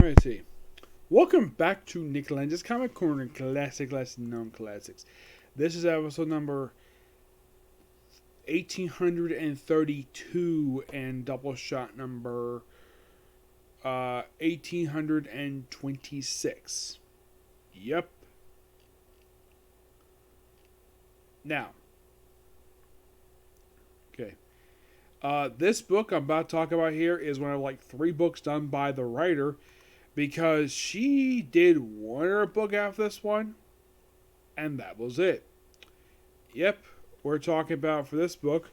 Alrighty. Welcome back to Nick Lenz's Comic Corner Classic Lesson Known Classics. This is episode number 1832 and Doubleshot number 1826. Yep. Now, okay. This book I'm about to talk about here is one of like three books done by the writer, because she did one other book after this one, and that was it. Yep, we're talking about for this book.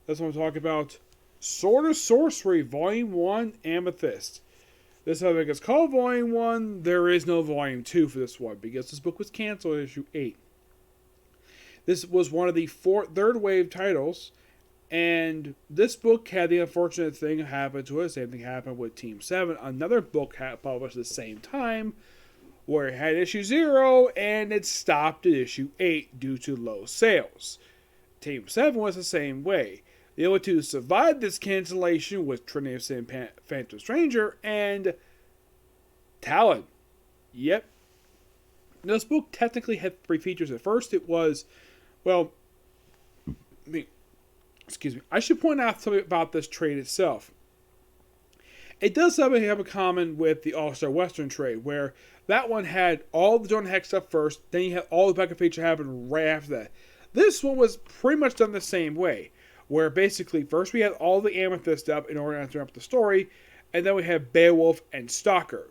This one we're talking about Sword of Sorcery, Volume 1, Amethyst. This book is called Volume 1. There is no Volume 2 for this one, because this book was canceled at issue 8. This was one of the third wave titles, and this book had the unfortunate thing happen to it. Same thing happened with Team 7. Another book had published at the same time, where it had issue 0, and it stopped at issue 8 due to low sales. Team 7 was the same way. The only two who survived this cancellation was Trinity of Sin, Phantom Stranger, and Talon. Yep. This book technically had 3 features. At first it was, excuse me. I should point out something about this trade itself. It does have a common with the All-Star Western trade, where that one had all the Jordan Hex stuff first, then you had all the backup feature happen right after that. This one was pretty much done the same way, where basically first we had all the Amethyst up in order to interrupt the story, and then we had Beowulf and Stalker.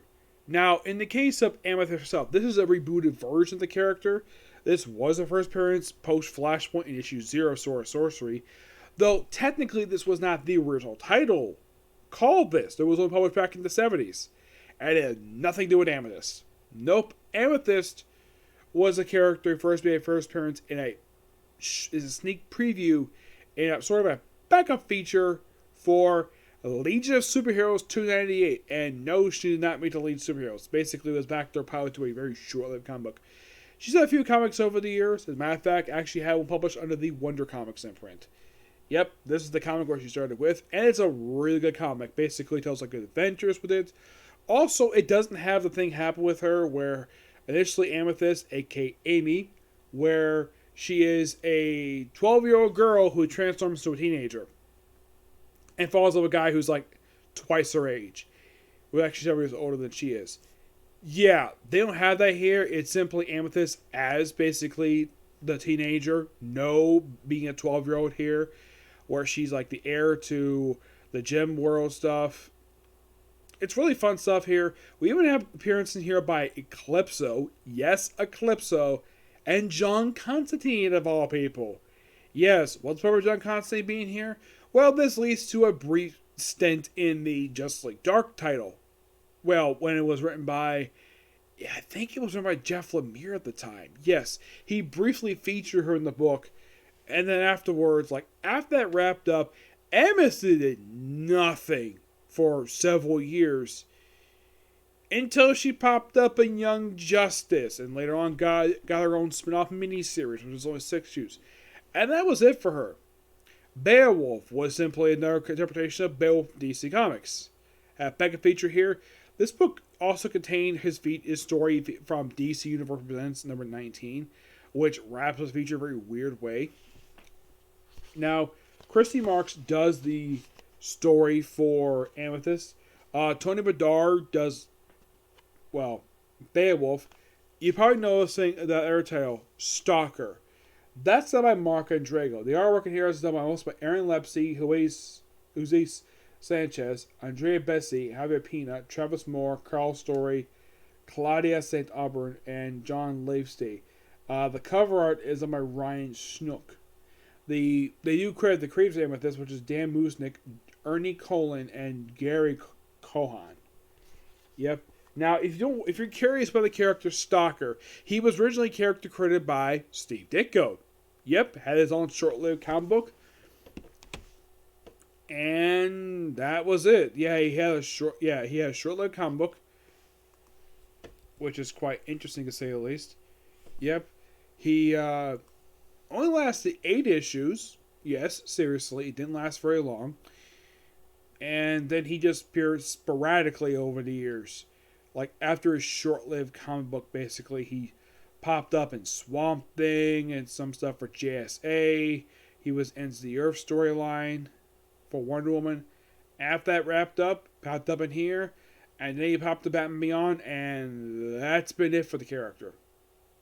Now, in the case of Amethyst herself, this is a rebooted version of the character. This was the first appearance post-Flashpoint in issue 0 Sword of Sorcery, though technically this was not the original title called this. It was only published back in the 70s. And it had nothing to do with Amethyst. Nope. Amethyst was a character first made first appearance in a sneak preview in a sort of a backup feature for Legion of Superheroes 298. And no, she did not meet the lead superheroes. Basically, it was backdoor pilot to a very short-lived comic book. She's had a few comics over the years. As a matter of fact, actually had one published under the Wonder Comics imprint. Yep, this is the comic where she started with, and it's a really good comic. Basically tells like good adventures with it. Also, it doesn't have the thing happen with her where initially Amethyst, aka Amy, where she is a 12-year-old girl who transforms into a teenager and falls in love with a guy who's like twice her age, who's actually several years older than she is. Yeah, they don't have that here. It's simply Amethyst as basically the teenager, no being a 12-year-old here, where she's like the heir to the gem world stuff. It's really fun stuff here. We even have appearances here by Eclipso, yes, Eclipso, and John Constantine of all people. Yes, what's the purpose of John Constantine being here? Well, this leads to a brief stint in the Justice League Dark title. Well, when it was written by, I think it was written by Jeff Lemire at the time. Yes, he briefly featured her in the book. And then afterwards, like after that wrapped up, Amethyst did nothing for several years until she popped up in Young Justice, and later on got her own spin-off miniseries, which was only 6 issues. And that was it for her. Beowulf was simply another interpretation of Beowulf from DC Comics. Had a backup feature here. This book also contained his story from DC Universe Presents number 19, which wraps this feature in a very weird way. Now, Christy Marks does the story for Amethyst. Tony Bedard does, Beowulf. You're probably noticing that air title, Stalker. That's done by Mark Andrego. The artwork in here is done by Aaron Lepsy, Luis Sanchez, Andrea Bessi, Javier Pina, Travis Moore, Carl Story, Claudia St. Auburn, and John Leifste. The cover art is done by Ryan Snook. They do credit the creators of Amethyst, which is Dan Musnick, Ernie Colin, and Gary Cohan. Yep. Now, if you're curious about the character Stalker, he was originally character credited by Steve Ditko. Yep, had his own short-lived comic book, and that was it. Yeah, he had a short-lived comic book, which is quite interesting to say the least. Yep, he only lasted 8 issues. Yes, seriously, it didn't last very long. And then he just appeared sporadically over the years. Like after his short-lived comic book, basically he popped up in Swamp Thing and some stuff for JSA. He was Ends the Earth storyline for Wonder Woman. After that wrapped up, popped up in here, and then he popped up Batman Beyond, and that's been it for the character.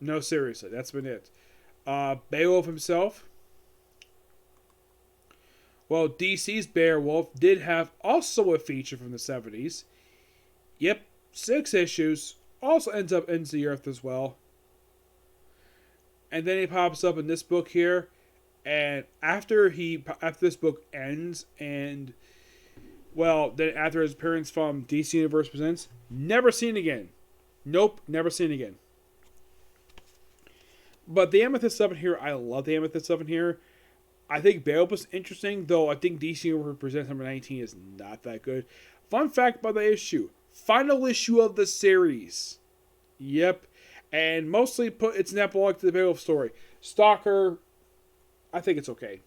No, seriously, that's been it. Beowulf himself. Well, DC's Beowulf did have also a feature from the 70s. Yep, 6 issues. Also ends the Earth as well. And then he pops up in this book here. And after this book ends, and well, then after his appearance from DC Universe Presents, never seen again. Nope, never seen again. But the Amethyst stuff in here, I love the Amethyst stuff in here. I think Beowulf is interesting, though I think DC Universe Presents number 19 is not that good. Fun fact about the issue. Final issue of the series. Yep. And mostly it's an epilogue to the Beowulf story. Stalker, I think it's okay.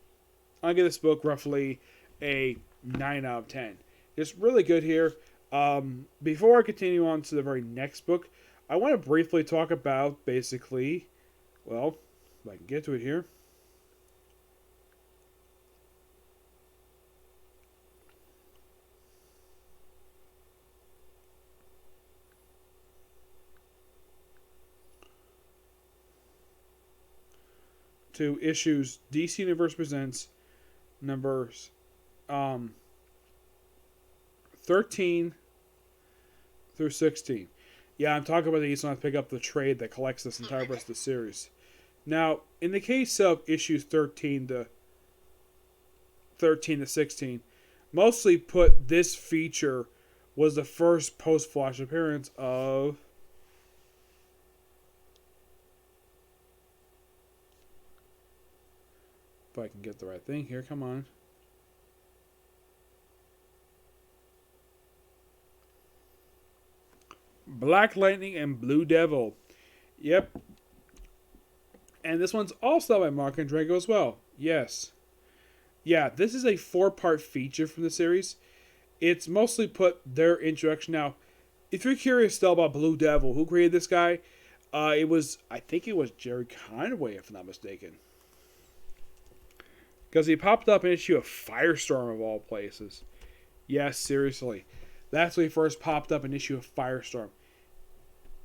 I'll give this book roughly a 9 out of 10. It's really good here. Before I continue on to the very next book, I want to briefly talk about basically, well, if I can get to it here. To issues DC Universe Presents numbers 13 through 16. Yeah, I'm talking about these, so I have to pick up the trade that collects this entire rest of the series. Now, in the case of issues 13 to 16, mostly put this feature was the first post-Flash appearance of if I can get the right thing here, come on. Black Lightning and Blue Devil. Yep. And this one's also by Mark and Drago as well. Yes. Yeah, this is a 4-part feature from the series. It's mostly put their introduction. Now, if you're curious still about Blue Devil, who created this guy? I think it was Jerry Conway, if I'm not mistaken. Because he popped up in an issue of Firestorm of all places. Yes, seriously. That's when he first popped up in an issue of Firestorm.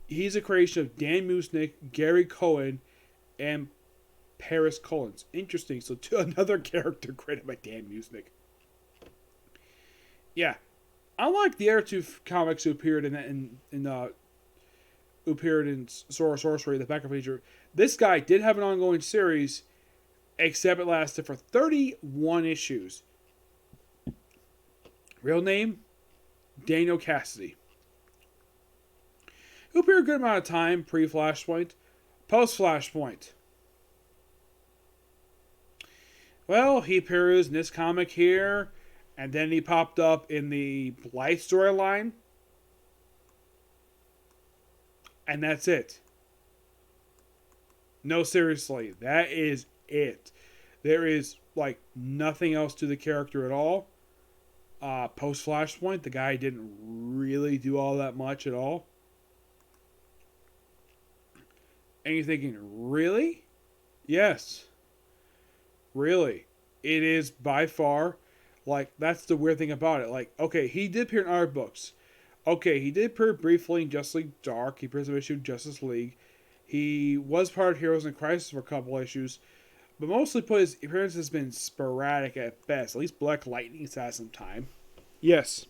He's a creation of Dan Musnick, Gary Cohen, and Paris Collins. Interesting. So another character created by Dan Musnick. Yeah. Unlike the other two comics who appeared in Sorcery, the backup feature, this guy did have an ongoing series, except it lasted for 31 issues. Real name? Daniel Cassidy. Who appeared a good amount of time pre-Flashpoint. Post-Flashpoint. Well, he appears in this comic here, and then he popped up in the Blythe storyline. And that's it. No, seriously, that is it. There is, like, nothing else to the character at all. Post-Flashpoint, the guy didn't really do all that much at all. And you're thinking, really? Yes. Really. It is by far, like, that's the weird thing about it. Like, okay, he did appear in other books. Okay, he did appear briefly in Justice League Dark. He appears in the issue of Justice League. He was part of Heroes in Crisis for a couple issues. But mostly put his appearance has been sporadic at best. At least Black Lightning's had some time. Yes.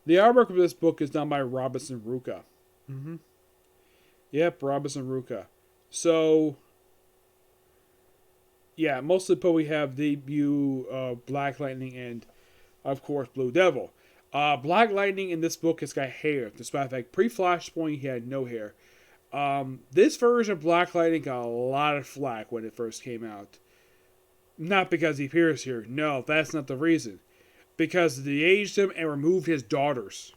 The artwork of this book is done by Robinson Ruka. Mm-hmm. Yep, Robinson Ruka. So, yeah, mostly put we have debut Black Lightning and, of course, Blue Devil. Black Lightning in this book has got hair. Despite the fact, pre-Flashpoint, he had no hair. This version of Black Lightning got a lot of flack when it first came out. Not because he appears here. No, that's not the reason. Because they aged him and removed his daughters.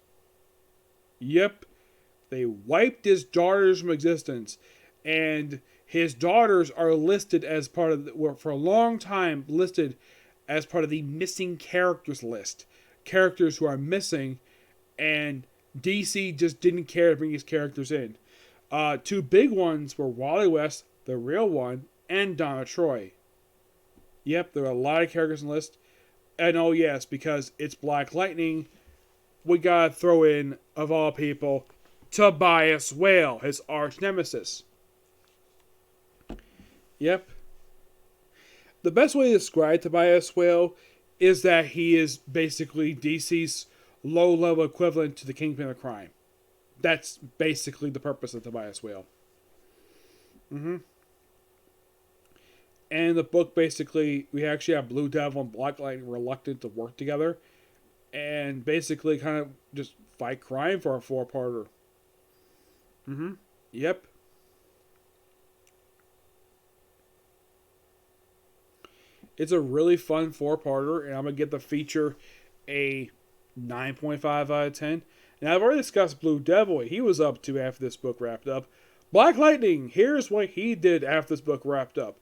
Yep. They wiped his daughters from existence. And his daughters are listed as part of, were for a long time listed as part of the missing characters list. Characters who are missing, and DC just didn't care to bring these characters in. Two big ones were Wally West, the real one, and Donna Troy. Yep, there are a lot of characters on the list. And oh yes, because it's Black Lightning, we gotta throw in, of all people, Tobias Whale, his arch nemesis. Yep. The best way to describe Tobias Whale is that he is basically DC's low-level equivalent to the Kingpin of Crime. That's basically the purpose of Tobias Whale. And in the book, basically, we actually have Blue Devil and Black Lightning reluctant to work together. And basically kind of just fight crime for a four-parter. Yep. It's a really fun four-parter, and I'm going to give the feature a 9.5 out of 10. And I've already discussed Blue Devil, what he was up to after this book wrapped up. Black Lightning, here's what he did after this book wrapped up.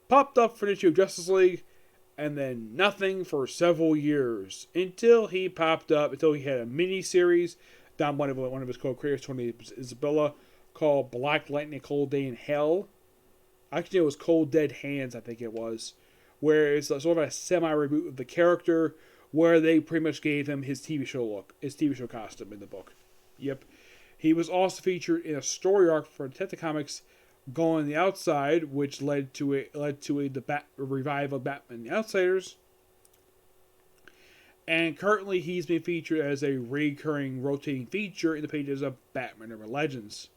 Popped up for the issue of Justice League, and then nothing for several years. Until he popped up, until he had a mini-series done by one of his co-creators, Tony Isabella, called Black Lightning, Cold Day in Hell. Actually, it was Cold Dead Hands, I think it was. Where it's sort of a semi-reboot of the character, where they pretty much gave him his TV show look, his TV show costume in the book. Yep. He was also featured in a story arc for Detective Comics, Going on the Outside, which led to a revival of Batman and the Outsiders. And currently he's been featured as a recurring rotating feature in the pages of Batman Urban Legends.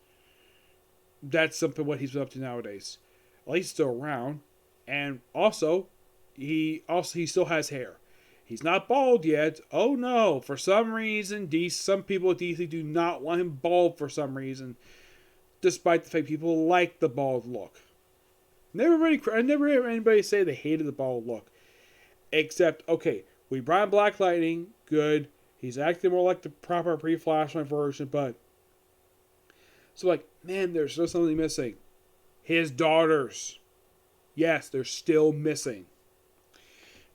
That's something what he's been up to nowadays. At least still around. And also, he still has hair. He's not bald yet. Oh no, for some reason, some people at DC do not want him bald for some reason. Despite the fact people like the bald look. I never hear anybody say they hated the bald look. Except, okay, we brought in Black Lightning, good. He's acting more like the proper pre-Flashpoint version, but... So like, man, there's still something missing. His daughters. Yes, they're still missing.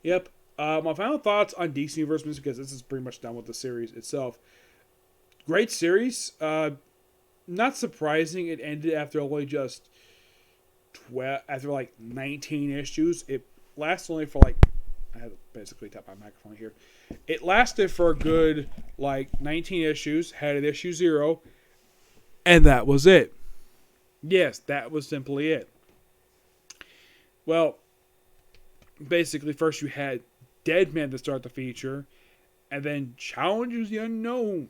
Yep. My final thoughts on DC Universe, because this is pretty much done with the series itself. Great series. Not surprising it ended after only just 19 issues. It lasted only for I had to basically tap my microphone here. It lasted for a good 19 issues, had an issue 0, and that was it. Yes, that was simply it. Well, basically first you had Dead Man to start the feature, and then Challenges the Unknown.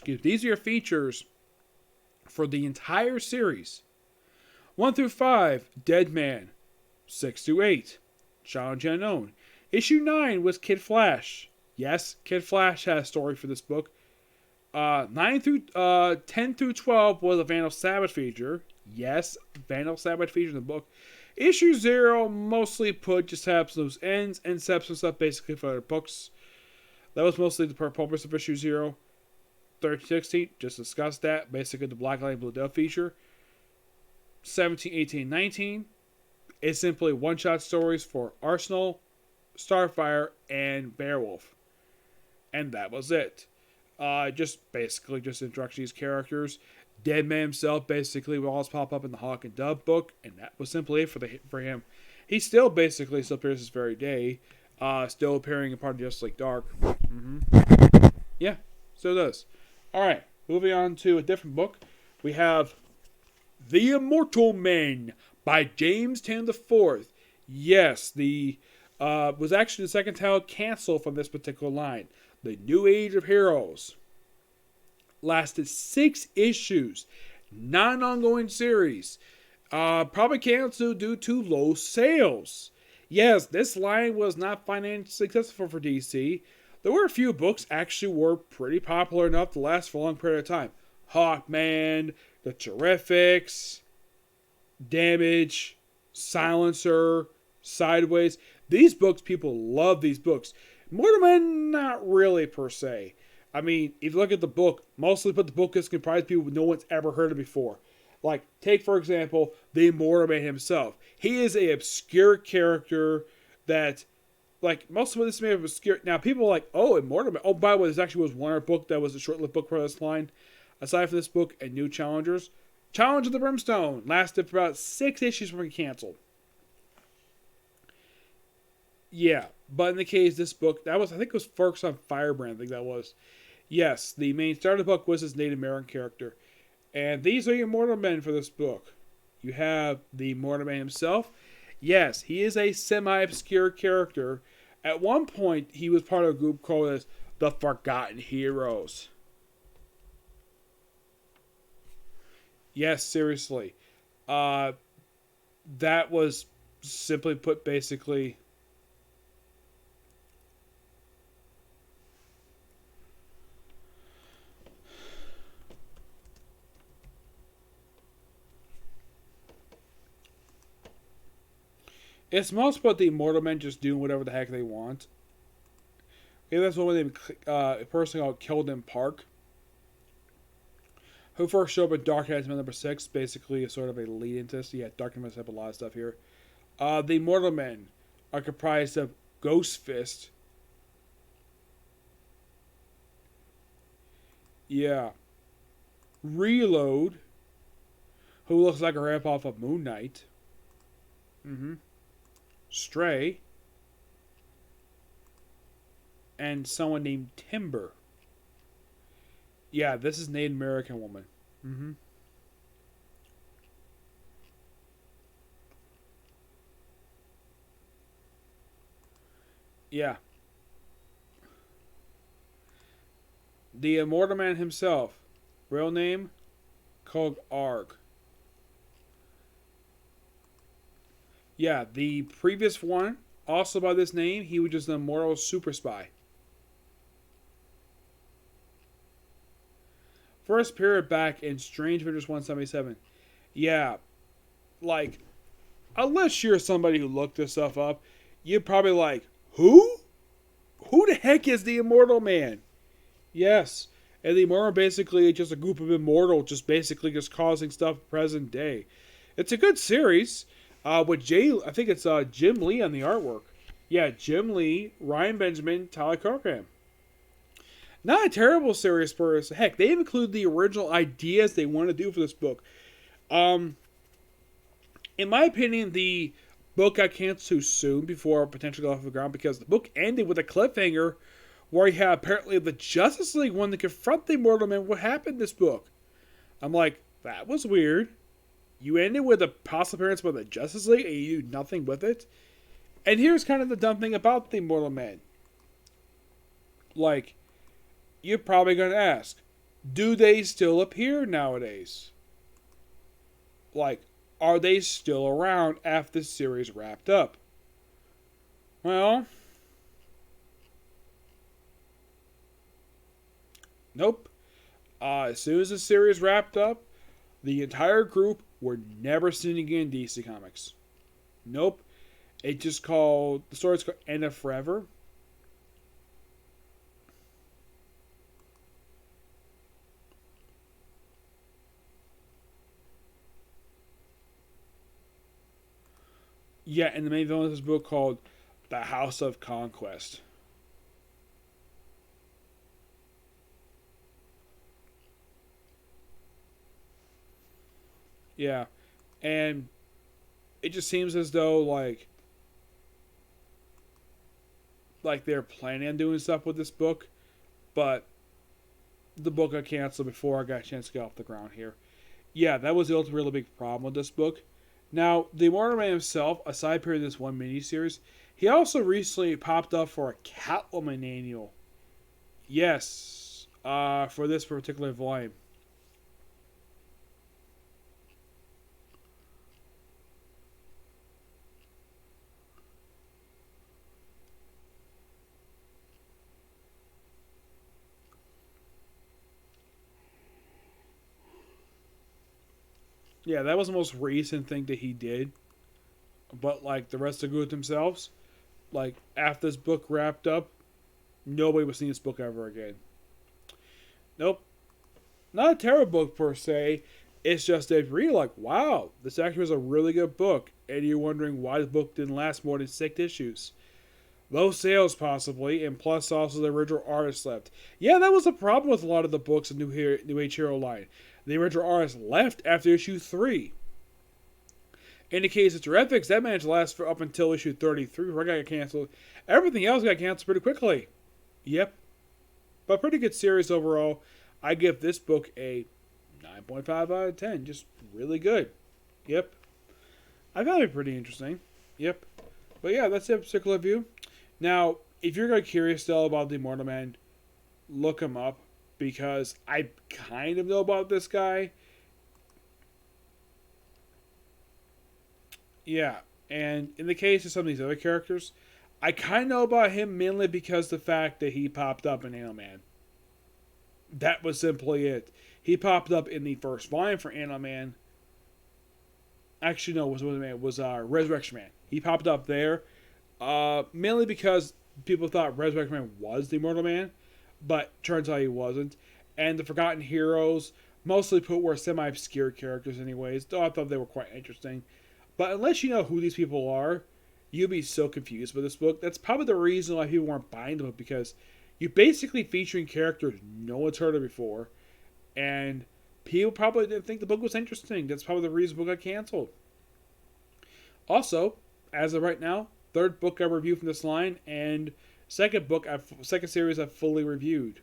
These are your features for the entire series. 1 through 5, Dead Man. 6 through 8, Challenge the Unknown. Issue 9 was Kid Flash. Yes, Kid Flash had a story for this book. 10 through 12 was a Vandal Savage feature. Yes, Vandal Savage feature in the book. Issue 0 mostly just have some loose ends and set some stuff basically for other books. That was mostly the purpose of issue 0. 13-16, just discussed that. Basically the Black Lightning Blue Devil feature. 17, 18, 19 is simply one-shot stories for Arsenal, Starfire, and Beowulf. And that was it. Just introduction to these characters. Dead Man himself basically will always pop up in the Hawk and Dove book, and that was simply it for him. He still appears this very day. Still appearing in part of Justice League Dark. Yeah, still does. Alright, moving on to a different book. We have The Immortal Men by James Tan IV. Yes, was actually the second title canceled from this particular line. The New Age of Heroes. Lasted 6 issues. Not an ongoing series. Probably canceled due to low sales. Yes, this line was not financially successful for DC. There were a few books actually were pretty popular enough to last for a long period of time. Hawkman, The Terrifics, Damage, Silencer, Sideways. These books, people love these books. Immortal Man, not really per se. I mean, if you look at the book, mostly the book is comprised of people no one's ever heard of before. Take for example, the Immortal Man himself. He is an obscure character that like most of this may have obscured. Now people are like, oh, Immortal Man. Oh, by the way, this actually was one other book that was a short-lived book for this line. Aside from this book and New Challengers, Challenge of the Brimstone lasted for about 6 issues before it canceled. Yeah, but in the case of this book, that was, I think it was Forks on Firebrand. I think that was. Yes, the main star of the book was his Native American character, and these are your Immortal Men for this book. You have the Immortal Man himself. Yes, he is a semi-obscure character. At one point, he was part of a group called as the Forgotten Heroes. Yes, seriously. That was simply put, basically, it's most about the Immortal Men just doing whatever the heck they want. Yeah, that's one name, a person called Kilden Park, who first showed up in Dark Knight number 6, basically a sort of a lead into this. Yeah, Dark Knight have a lot of stuff here. The Immortal Men are comprised of Ghost Fist. Yeah. Reload, who looks like a rip off of Moon Knight. Stray. And someone named Timber. Yeah, this is Native American woman. Yeah. The Immortal Man himself. Real name? Kog Arg. Yeah, the previous one, also by this name, he was just an immortal super spy. First appeared back in Strange Adventures 177. Yeah, like, unless you're somebody who looked this stuff up, you're probably like, who? Who the heck is the Immortal Man? Yes, and the Immortal basically just a group of immortals just basically just causing stuff present day. It's a good series. With I think it's Jim Lee on the artwork. Yeah, Jim Lee, Ryan Benjamin, Tyler Corcoran. Not a terrible series for us. Heck, they include the original ideas they want to do for this book. In my opinion, the book got canceled too soon before potentially got off the ground because the book ended with a cliffhanger where you have apparently the Justice League wanting to confront the Immortal Man. What happened in this book? I'm like, that was weird. You ended with a possible appearance by the Justice League and you do nothing with it. And here's kind of the dumb thing about the Immortal Man. Like, you're probably going to ask, do they still appear nowadays? Like, are they still around after the series wrapped up? Well, nope. As soon as the series wrapped up, the entire group were never seen again in DC Comics. Nope. The story's called End of Forever. Yeah, and the main villain of this book called The House of Conquest. Yeah, and it just seems as though like they're planning on doing stuff with this book, but the book got canceled before I got a chance to get off the ground here. Yeah, that was the ultimate really big problem with this book. Now, the Immortal Man himself, aside from this one miniseries, he also recently popped up for a Catwoman annual. Yes, for this particular volume. Yeah, that was the most recent thing that he did. But like the rest of the group themselves, like after this book wrapped up, nobody was seeing this book ever again. Nope. Not a terrible book per se. It's just that you're like, wow, this actually was a really good book. And you're wondering why the book didn't last more than 6 issues. Low sales, possibly, and plus also the original artist left. Yeah, that was a problem with a lot of the books in New Age Hero line. The original artist left after issue 3. In the case of Terrifics, that managed to last for up until issue 33 before it got canceled. Everything else got canceled pretty quickly. Yep. But pretty good series overall. I give this book a 9.5 out of 10. Just really good. Yep. I found it pretty interesting. Yep. But yeah, that's it, particular review. Now, if you're curious still about the Immortal Man, look him up. Because I kind of know about this guy. Yeah. And in the case of some of these other characters, I kind of know about him mainly because the fact that he popped up in Immortal Man. That was simply it. He popped up in the first volume for Immortal Man. Actually, no, it was Resurrection Man. He popped up there, mainly because people thought Resurrection Man was the Immortal Man, but turns out he wasn't. And the Forgotten Heroes mostly were semi-obscure characters anyways, though I thought they were quite interesting. But unless you know who these people are, you'll be so confused with this book. That's probably the reason why people weren't buying the book, because you're basically featuring characters no one's heard of before, and people probably didn't think the book was interesting. That's probably the reason the book got canceled. Also, as of right now, third book I reviewed from this line, and second series I've fully reviewed,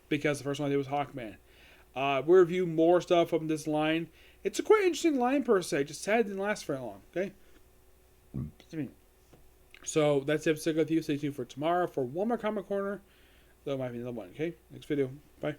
because the first one I did was Hawkman. We'll review more stuff from this line. It's a quite interesting line per se, just sad it didn't last very long, okay? So that's the episode with you. Stay tuned for tomorrow for one more Comic Corner. That might be another one, okay? Next video. Bye.